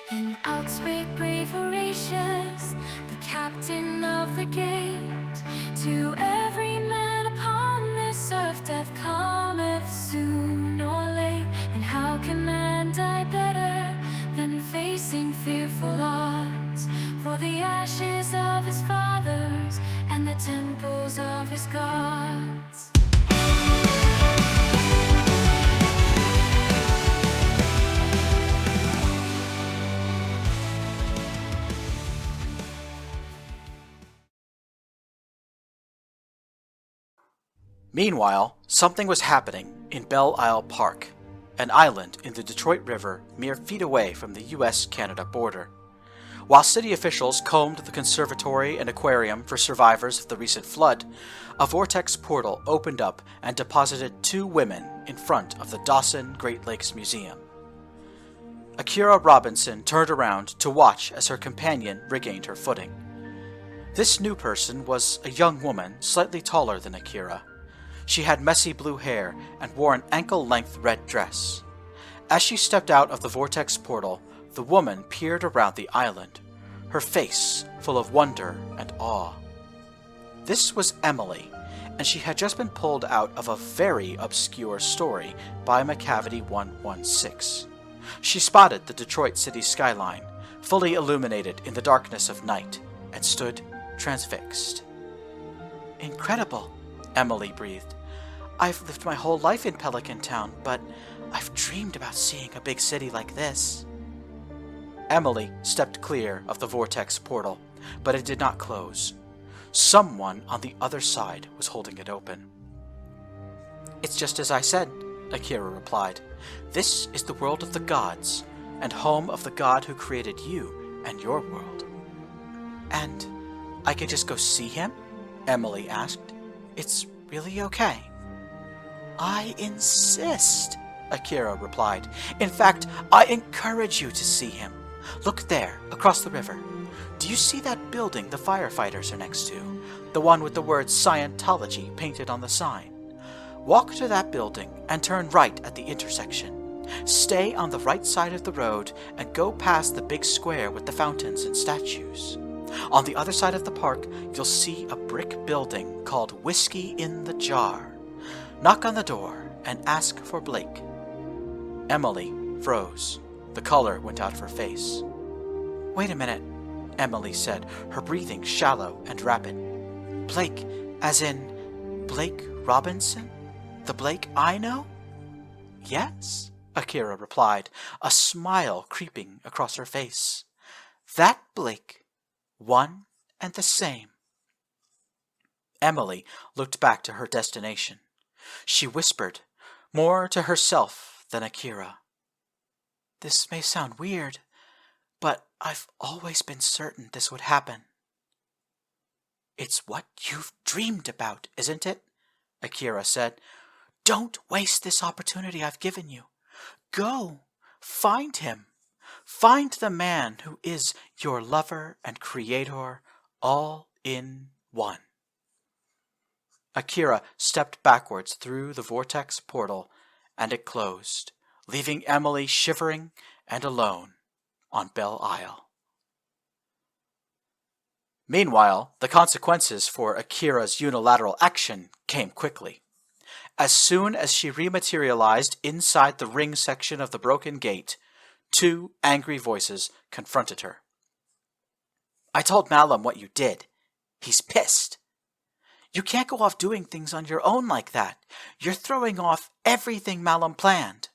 And outspeak brave Horatius, the captain of the gate. To every man upon this earth death cometh soon or late. And how can man die better than facing fearful odds? For the ashes of his fathers and the temples of his gods. Meanwhile, something was happening in Belle Isle Park, an island in the Detroit River mere feet away from the US-Canada border. While city officials combed the conservatory and aquarium for survivors of the recent flood, a vortex portal opened up and deposited 2 women in front of the Dawson Great Lakes Museum. Akira Robinson turned around to watch as her companion regained her footing. This new person was a young woman slightly taller than Akira. She had messy blue hair and wore an ankle-length red dress. As she stepped out of the vortex portal, the woman peered around the island, her face full of wonder and awe. This was Emily, and she had just been pulled out of a very obscure story by Macavity 116. She spotted the Detroit city skyline, fully illuminated in the darkness of night, and stood transfixed. "Incredible," Emily breathed. "I've lived my whole life in Pelican Town, but I've dreamed about seeing a big city like this." Emily stepped clear of the vortex portal, but it did not close. Someone on the other side was holding it open. "It's just as I said," Akira replied. "This is the world of the gods, and home of the god who created you and your world." "And I can just go see him?" Emily asked. "It's really okay." "I insist," Akira replied. "In fact, I encourage you to see him. Look there, across the river. Do you see that building the firefighters are next to? The one with the word Scientology painted on the sign? Walk to that building and turn right at the intersection. Stay on the right side of the road and go past the big square with the fountains and statues. On the other side of the park, you'll see a brick building called Whiskey in the Jar. Knock on the door and ask for Blake." Emily froze. The color went out of her face. "Wait a minute," Emily said, her breathing shallow and rapid. "Blake, as in Blake Robinson? The Blake I know?" "Yes," Akira replied, a smile creeping across her face. "That Blake. One and the same." Emily looked back to her destination. She whispered, more to herself than Akira. "This may sound weird, but I've always been certain this would happen." "It's what you've dreamed about, isn't it?" Akira said. "Don't waste this opportunity I've given you. Go, find him. Find the man who is your lover and creator all in one." Akira stepped backwards through the vortex portal, and it closed, leaving Emily shivering and alone on Belle Isle. Meanwhile, the consequences for Akira's unilateral action came quickly. As soon as she rematerialized inside the ring section of the broken gate, 2 angry voices confronted her. "I told Malum what you did. He's pissed. You can't go off doing things on your own like that. You're throwing off everything Malum planned."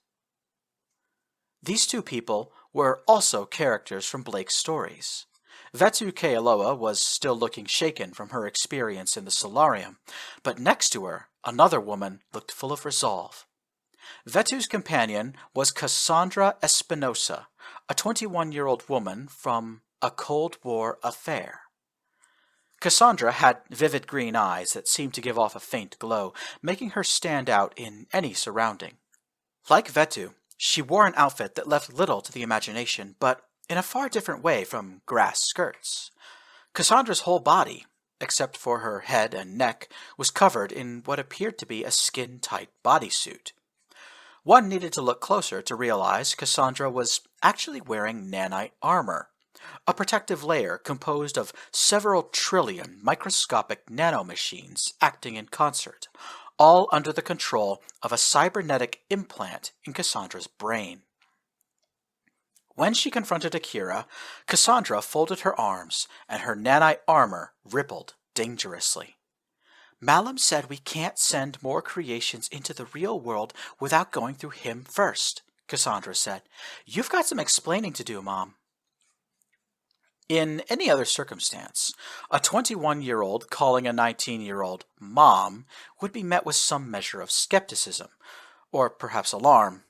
These 2 people were also characters from Blake's stories. Vetu Kealoa was still looking shaken from her experience in the solarium, but next to her, another woman looked full of resolve. Vetu's companion was Cassandra Espinosa, a 21-year-old woman from a Cold War affair. Cassandra had vivid green eyes that seemed to give off a faint glow, making her stand out in any surrounding. Like Vetu, she wore an outfit that left little to the imagination, but in a far different way from grass skirts. Cassandra's whole body, except for her head and neck, was covered in what appeared to be a skin-tight bodysuit. One needed to look closer to realize Cassandra was actually wearing nanite armor, a protective layer composed of several trillion microscopic nanomachines acting in concert, all under the control of a cybernetic implant in Cassandra's brain. When she confronted Akira, Cassandra folded her arms, and her nanite armor rippled dangerously. Malum said we can't send more creations into the real world without going through him first, Cassandra said. You've got some explaining to do, Mom. In any other circumstance, a 21-year-old calling a 19-year-old Mom would be met with some measure of skepticism, or perhaps alarm.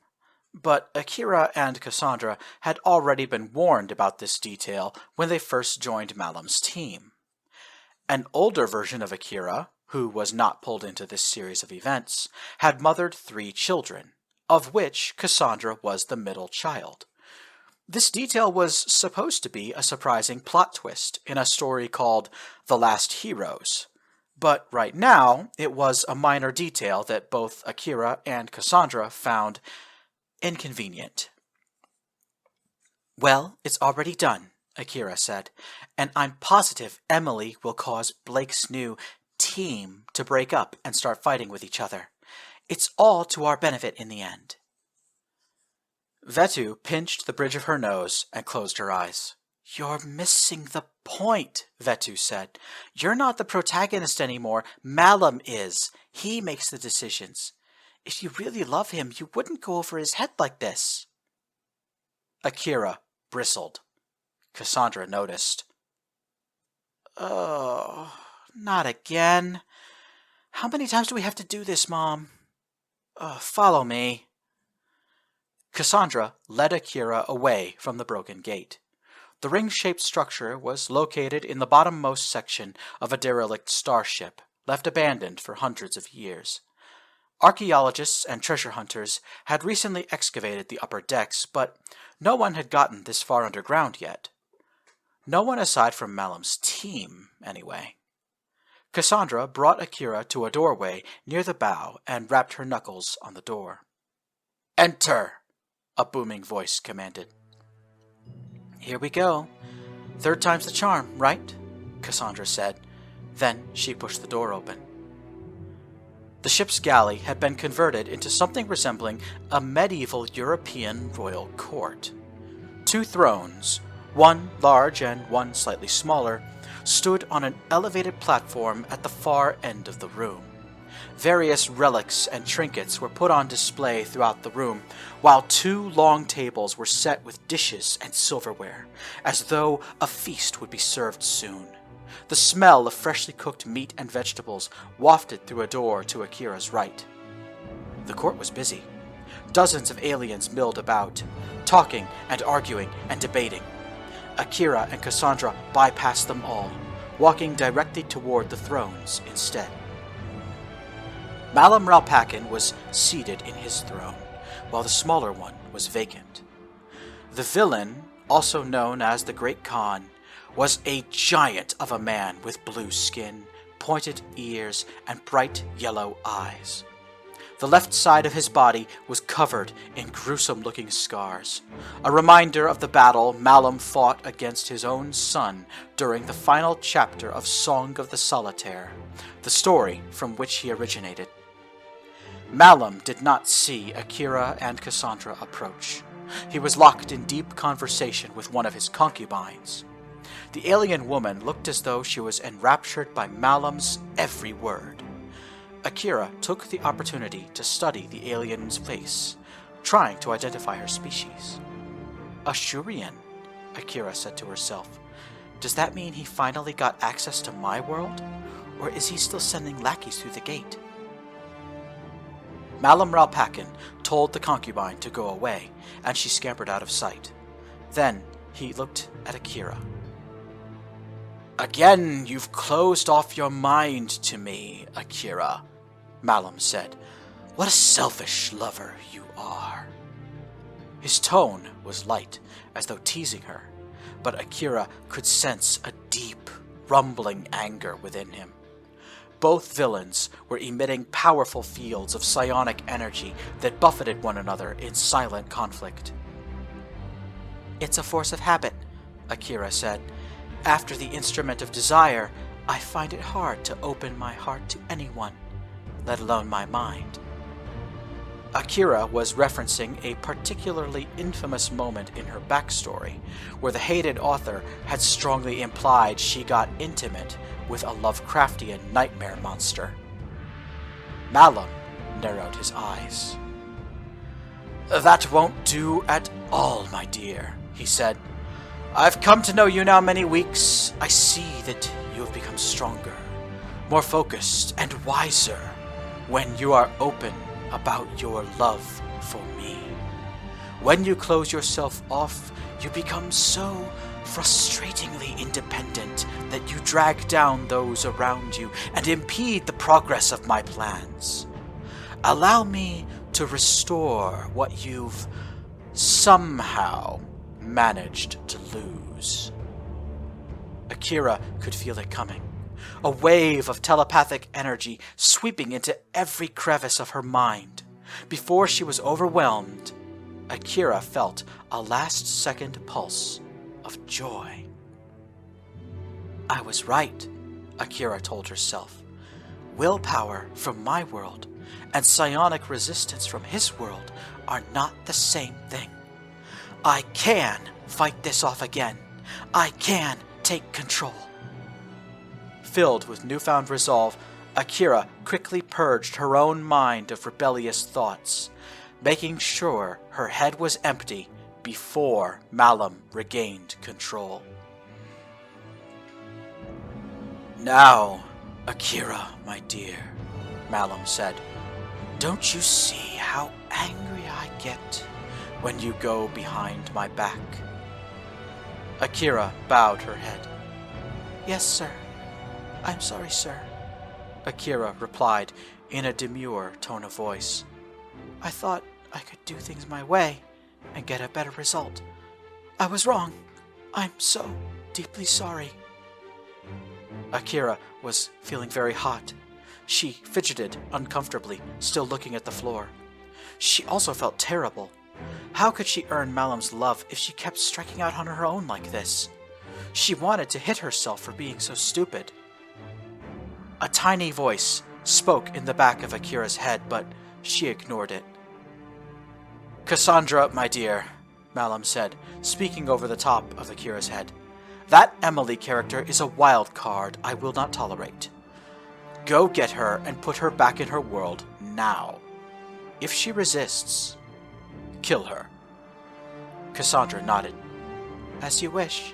But Akira and Cassandra had already been warned about this detail when they first joined Malum's team. An older version of Akira, who was not pulled into this series of events, had mothered 3 children, of which Cassandra was the middle child. This detail was supposed to be a surprising plot twist in a story called The Last Heroes, but right now it was a minor detail that both Akira and Cassandra found inconvenient. Well, it's already done, Akira said, and I'm positive Emily will cause Blake's new team to break up and start fighting with each other. It's all to our benefit in the end. Vetu pinched the bridge of her nose and closed her eyes. You're missing the point, Vetu said. You're not the protagonist anymore. Malum is. He makes the decisions. If you really love him, you wouldn't go over his head like this. Akira bristled. Cassandra noticed. Oh, not again. How many times do we have to do this, Mom? Follow me. Cassandra led Akira away from the broken gate. The ring-shaped structure was located in the bottommost section of a derelict starship, left abandoned for hundreds of years. Archaeologists and treasure hunters had recently excavated the upper decks, but no one had gotten this far underground yet. No one aside from Malum's team, anyway. Cassandra brought Akira to a doorway near the bow and rapped her knuckles on the door. Enter! A booming voice commanded. Here we go. 3rd time's the charm, right? Cassandra said. Then she pushed the door open. The ship's galley had been converted into something resembling a medieval European royal court. 2 thrones, one large and one slightly smaller, stood on an elevated platform at the far end of the room. Various relics and trinkets were put on display throughout the room, while 2 long tables were set with dishes and silverware, as though a feast would be served soon. The smell of freshly cooked meat and vegetables wafted through a door to Akira's right. The court was busy. Dozens of aliens milled about, talking and arguing and debating. Akira and Cassandra bypassed them all, walking directly toward the thrones instead. Malum Ralpakin was seated in his throne, while the smaller one was vacant. The villain, also known as the Great Khan, was a giant of a man with blue skin, pointed ears, and bright yellow eyes. The left side of his body was covered in gruesome-looking scars, a reminder of the battle Malum fought against his own son during the final chapter of Song of the Solitaire, the story from which he originated. Malum did not see Akira and Cassandra approach. He was locked in deep conversation with one of his concubines. The alien woman looked as though she was enraptured by Malum's every word. Akira took the opportunity to study the alien's face, trying to identify her species. Ashurian, Akira said to herself. Does that mean he finally got access to my world? Or is he still sending lackeys through the gate? Malum Ralpakin told the concubine to go away, and she scampered out of sight. Then he looked at Akira. Again, you've closed off your mind to me, Akira, Malum said. What a selfish lover you are. His tone was light, as though teasing her, but Akira could sense a deep, rumbling anger within him. both villains were emitting powerful fields of psionic energy that buffeted one another in silent conflict. "It's a force of habit," Akira said. "After the instrument of desire, I find it hard to open my heart to anyone, let alone my mind." Akira was referencing a particularly infamous moment in her backstory, where the hated author had strongly implied she got intimate with a Lovecraftian nightmare monster. Malum narrowed his eyes. "That won't do at all, my dear," he said. "I've come to know you now many weeks. I see that you have become stronger, more focused, and wiser when you are open about your love for me. When you close yourself off, you become so frustratingly independent that you drag down those around you and impede the progress of my plans. Allow me to restore what you've somehow managed to lose." Akira could feel it coming. A wave of telepathic energy sweeping into every crevice of her mind. Before she was overwhelmed, Akira felt a last-second pulse of joy. "I was right," Akira told herself. "Willpower from my world and psionic resistance from his world are not the same thing. I can fight this off again. I can take control." Filled with newfound resolve, Akira quickly purged her own mind of rebellious thoughts, making sure her head was empty before Malum regained control. "Now, Akira, my dear," Malum said, "don't you see how angry I get when you go behind my back?" Akira bowed her head. "Yes, sir. I'm sorry, sir," Akira replied in a demure tone of voice. "I thought I could do things my way and get a better result. I was wrong. I'm so deeply sorry." Akira was feeling very hot. She fidgeted uncomfortably, still looking at the floor. She also felt terrible. How could she earn Malum's love if she kept striking out on her own like this? She wanted to hit herself for being so stupid. A tiny voice spoke in the back of Akira's head, but she ignored it. "Cassandra, my dear," Malum said, speaking over the top of Akira's head. "That Emily character is a wild card I will not tolerate. Go get her and put her back in her world now. If she resists, kill her." Cassandra nodded. "As you wish."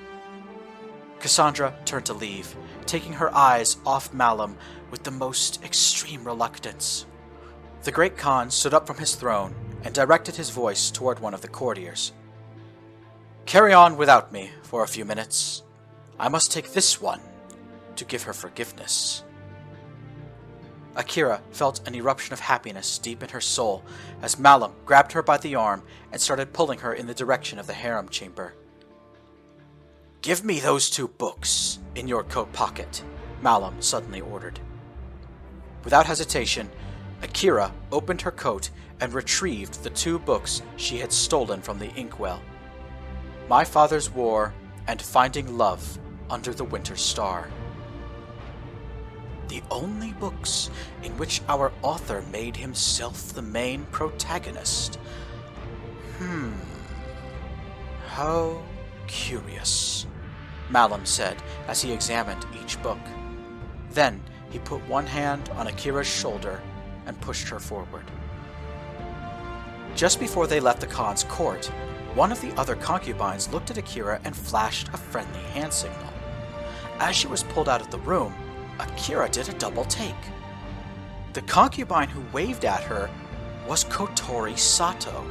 Cassandra turned to leave, taking her eyes off Malum with the most extreme reluctance. The Great Khan stood up from his throne and directed his voice toward one of the courtiers. "Carry on without me for a few minutes. I must take this one to give her forgiveness." Akira felt an eruption of happiness deep in her soul as Malum grabbed her by the arm and started pulling her in the direction of the harem chamber. "Give me those 2 books in your coat pocket," Malum suddenly ordered. Without hesitation, Akira opened her coat and retrieved the 2 books she had stolen from the inkwell. My Father's War and Finding Love Under the Winter Star. The only books in which our author made himself the main protagonist. How curious, Malum said as he examined each book. Then he put one hand on Akira's shoulder and pushed her forward. Just before they left the Khan's court, one of the other concubines looked at Akira and flashed a friendly hand signal. As she was pulled out of the room, Akira did a double take. The concubine who waved at her was Kotori Sato,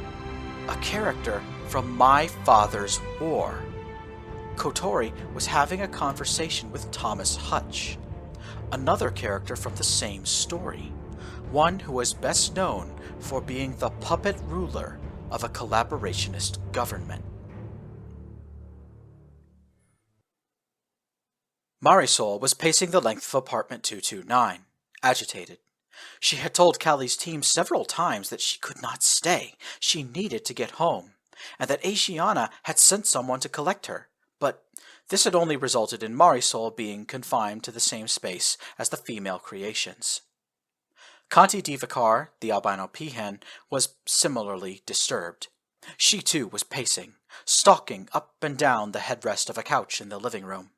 a character from My Father's War. Kotori was having a conversation with Thomas Hutch, another character from the same story, one who was best known for being the puppet ruler of a collaborationist government. Marisol was pacing the length of apartment 229, agitated. She had told Callie's team several times that she could not stay. She needed to get home, and that Asiana had sent someone to collect her. But this had only resulted in Marisol being confined to the same space as the female creations. Kanti Divakar, the albino peahen, was similarly disturbed. She too was pacing, stalking up and down the headrest of a couch in the living room.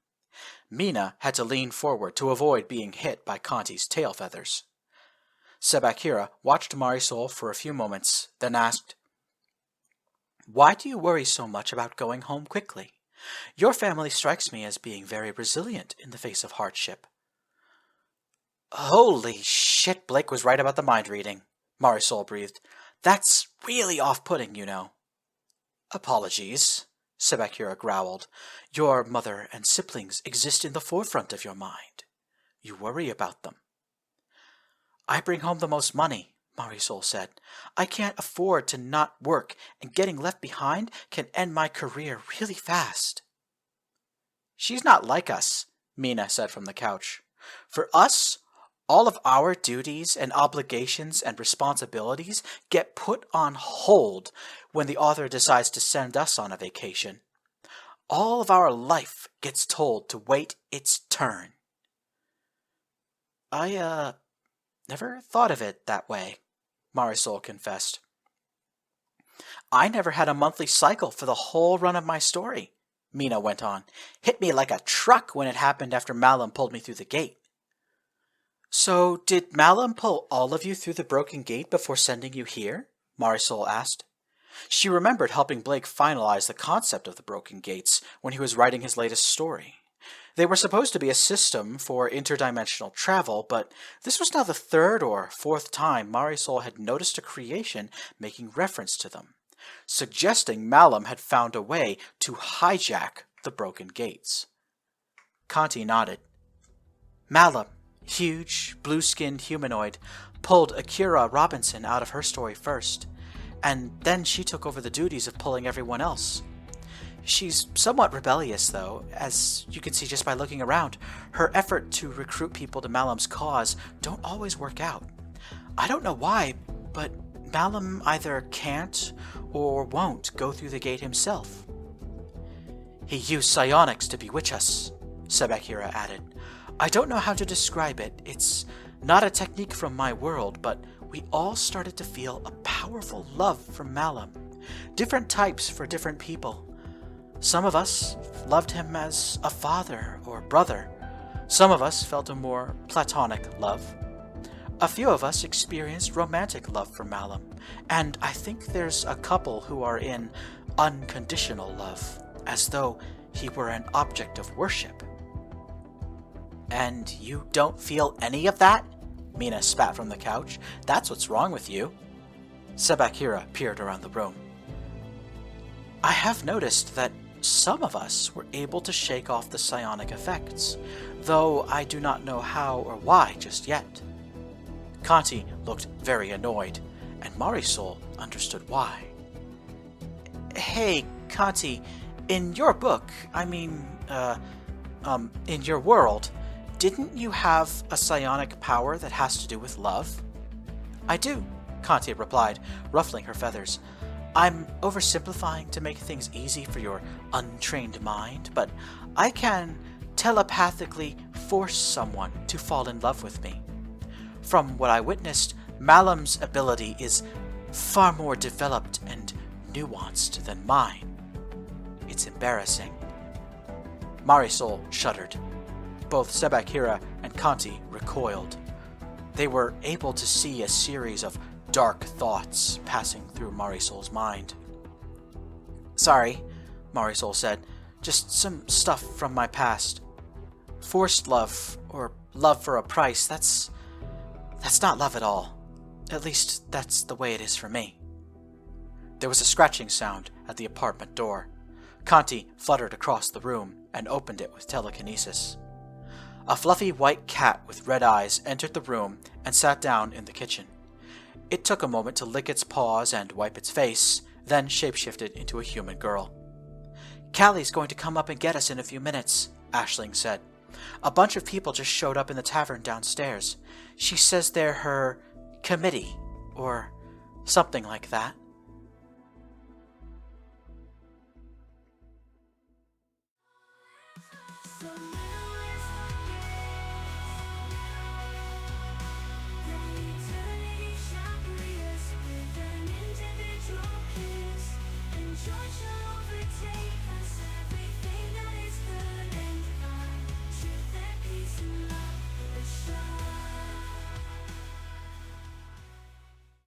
Mina had to lean forward to avoid being hit by Kanti's tail feathers. Sebakira watched Marisol for a few moments, then asked, "Why do you worry so much about going home quickly? Your family strikes me as being very resilient in the face of hardship." "Holy shit, Blake was right about the mind reading," Marisol breathed. "That's really off-putting, you know." "Apologies," Sebakira growled. "Your mother and siblings exist in the forefront of your mind. You worry about them." "I bring home the most money," Marisol said. "I can't afford to not work, and getting left behind can end my career really fast." "She's not like us," Mina said from the couch. "For us, all of our duties and obligations and responsibilities get put on hold when the author decides to send us on a vacation. All of our life gets told to wait its turn." I never thought of it that way," Marisol confessed. "I never had a monthly cycle for the whole run of my story," Mina went on. "Hit me like a truck when it happened after Malum pulled me through the gate." "So did Malum pull all of you through the broken gate before sending you here?" Marisol asked. She remembered helping Blake finalize the concept of the broken gates when he was writing his latest story. They were supposed to be a system for interdimensional travel, but this was now the third or fourth time Marisol had noticed a creation making reference to them, suggesting Malum had found a way to hijack the broken gates. Kanti nodded. "Malum, huge, blue-skinned humanoid, pulled Akira Robinson out of her story first, and then she took over the duties of pulling everyone else. She's somewhat rebellious, though, as you can see just by looking around. Her effort to recruit people to Malum's cause don't always work out. I don't know why, but Malum either can't or won't go through the gate himself." "He used psionics to bewitch us," Sebakira added. "I don't know how to describe it. It's not a technique from my world, but we all started to feel a powerful love for Malum. Different types for different people. Some of us loved him as a father or brother. Some of us felt a more platonic love. A few of us experienced romantic love for Malum, and I think there's a couple who are in unconditional love, as though he were an object of worship." "And you don't feel any of that?" Mina spat from the couch. "That's what's wrong with you." Sebakira peered around the room. "I have noticed that some of us were able to shake off the psionic effects, though I do not know how or why just yet." Kanti looked very annoyed, and Marisol understood why. "Hey, Kanti, in your book, in your world, didn't you have a psionic power that has to do with love?" "I do," Kanti replied, ruffling her feathers. "I'm oversimplifying to make things easy for your untrained mind, but I can telepathically force someone to fall in love with me. From what I witnessed, Malum's ability is far more developed and nuanced than mine. It's embarrassing." Marisol shuddered. Both Sebakira and Kanti recoiled. They were able to see a series of dark thoughts passing through Marisol's mind. "Sorry," Marisol said. "Just some stuff from my past. Forced love, or love for a price, that's not love at all. At least, that's the way it is for me." There was a scratching sound at the apartment door. Kanti fluttered across the room and opened it with telekinesis. A fluffy white cat with red eyes entered the room and sat down in the kitchen. It took a moment to lick its paws and wipe its face, then shapeshifted into a human girl. "Callie's going to come up and get us in a few minutes," Aisling said. A bunch of people just showed up in the tavern downstairs. She says they're her committee, or something like that. So